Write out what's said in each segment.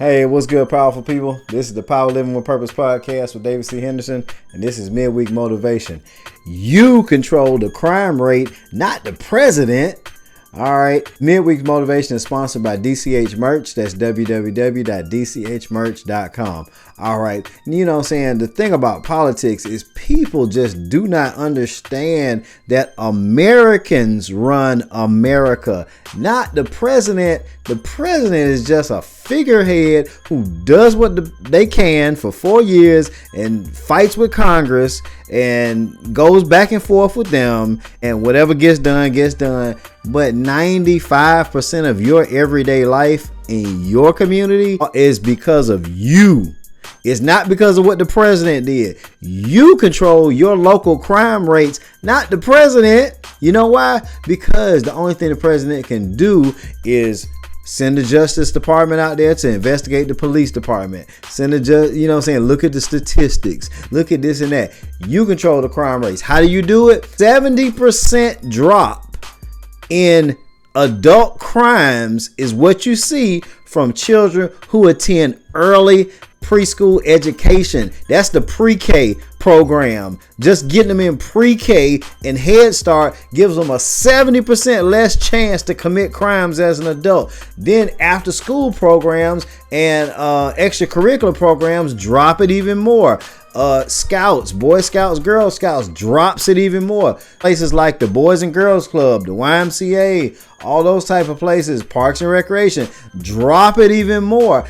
Hey, what's good, powerful people? This is the Power Living with Purpose podcast with David C. Henderson, and this is Midweek Motivation. You control the crime rate, not the president. All right. Midweek Motivation is sponsored by DCH Merch. That's www.dchmerch.com. All right. You know what I'm saying? The thing about politics is people just do not understand that Americans run America, not the president. The president is just a figurehead who does what they can for 4 years and fights with Congress and goes back and forth with them, and whatever gets done, gets done. But 95% of your everyday life in your community is because of you. It's not because of what the president did. You control your local crime rates, not the president. You know why? Because the only thing the president can do is send the Justice Department out there to investigate the police department. Send the judge, you know what I'm saying? Look at the statistics. Look at this and that. You control the crime rates. How do you do it? 70% drop in adult crimes is what you see from children who attend early preschool education. That's the pre-K program. Just getting them in pre-K and Head Start gives them a 70% less chance to commit crimes as an adult. Then after school programs and extracurricular programs drop it even more. Scouts, Boy Scouts, Girl Scouts drops it even more. Places like the Boys and Girls Club, the YMCA, all those type of places, Parks and Recreation, drop it even more.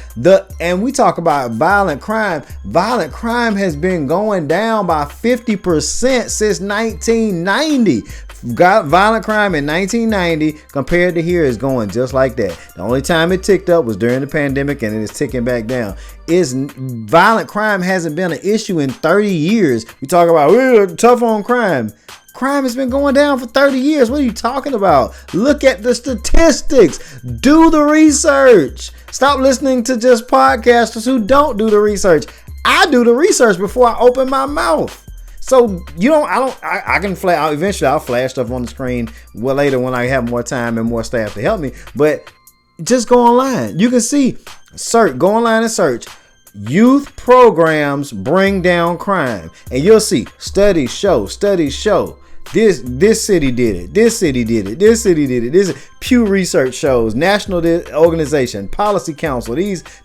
And we talk about violent crime. Violent crime has been going down by 50% since 1990. Violent crime in 1990 compared to here is going just like that. The only time it ticked up was during the pandemic, and it is ticking back down. Violent crime hasn't been an issue in 30 years. We talk about we're tough on crime. Crime has been going down for 30 years. What are you talking about? Look at the statistics. Do the research. Stop listening to just podcasters who don't do the research. I do the research before I open my mouth. So I can eventually I'll flash stuff on the screen later when I have more time and more staff to help me. But just go online. You can see, go online and search. Youth programs bring down crime. And you'll see studies show. This city did it. This city did it. This city did it. This Pew Research shows, National Organization, Policy Council.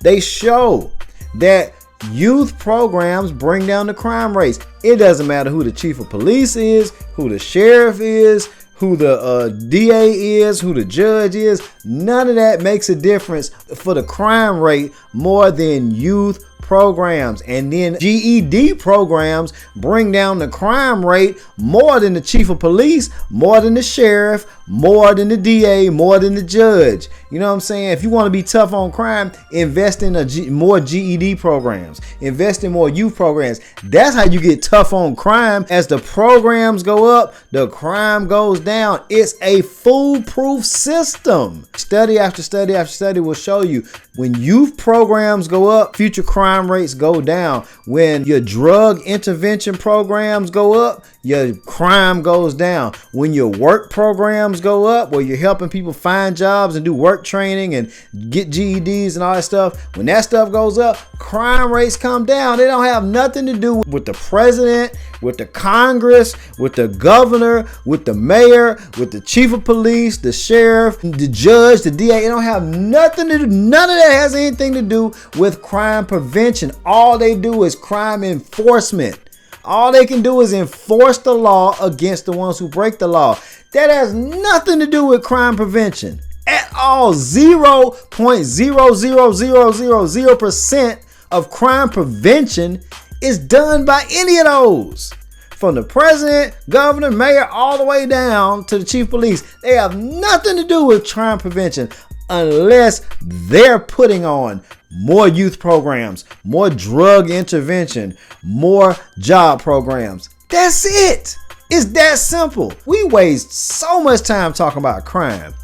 They show that youth programs bring down the crime rates. It doesn't matter who the chief of police is, who the sheriff is, who the DA is, who the judge is. None of that makes a difference for the crime rate more than youth programs. And then GED programs bring down the crime rate more than the chief of police, more than the sheriff, more than the DA, more than the judge. You know what I'm saying? If you want to be tough on crime, invest in more GED programs, invest in more youth programs. That's how you get tough on crime. As the programs go up, the crime goes down. It's a foolproof system. Study after study after study will show you when youth programs go up, future crime rates go down. When your drug intervention programs go up, your crime goes down. When your work programs go up, where you're helping people find jobs and do work training and get GEDs and all that stuff, when that stuff goes up, crime rates come down. They don't have nothing to do with the president, with the Congress, with the governor, with the mayor, with the chief of police, the sheriff, the judge, the DA. It don't have nothing to do. None of that has anything to do with crime prevention. All they do is crime enforcement. All they can do is enforce the law against the ones who break the law. That has nothing to do with crime prevention at all. 0.00000% of crime prevention is done by any of those. From the president, governor, mayor, all the way down to the chief of police. They have nothing to do with crime prevention unless they're putting on more youth programs, more drug intervention, more job programs. That's it. It's that simple. We waste so much time talking about crime.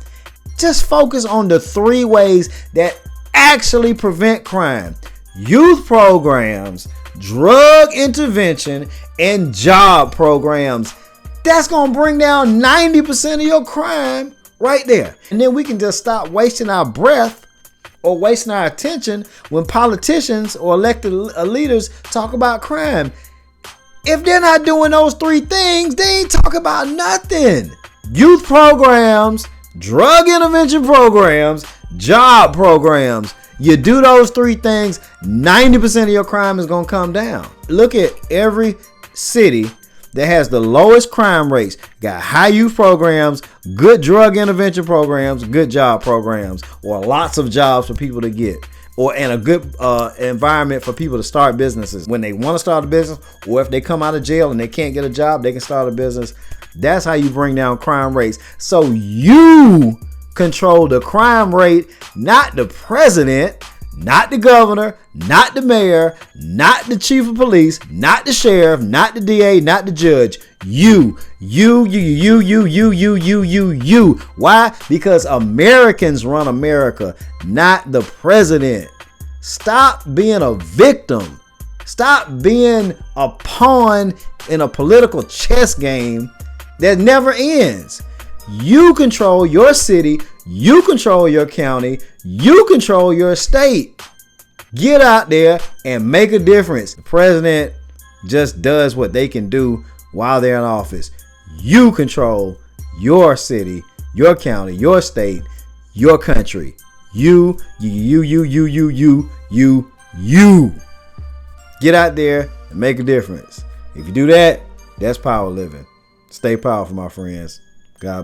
Just focus on the 3 ways that actually prevent crime: youth programs, drug intervention, and job programs. That's going to bring down 90% of your crime right there. And then we can just stop wasting our breath or wasting our attention when politicians or elected leaders talk about crime. If they're not doing those three things, they ain't talking about nothing. Youth programs, drug intervention programs, job programs. You do those three things, 90% of your crime is going to come down. Look at every city that has the lowest crime rates, got high youth programs, good drug intervention programs, good job programs, or lots of jobs for people to get, and a good environment for people to start businesses. When they want to start a business, or if they come out of jail and they can't get a job, they can start a business. That's how you bring down crime rates. So you control the crime rate, not the president, not the governor, not the mayor, not the chief of police, not the sheriff, not the DA, not the judge. You. Why? Because Americans run America, not the president. Stop being a victim. Stop being a pawn in a political chess game that never ends. You control your city. You control your county. You control your state. Get out there and make a difference. The president just does what they can do while they're in office. You control your city, your county, your state, your country. You. Get out there and make a difference. If you do that, that's power living. Stay powerful, my friends. God bless.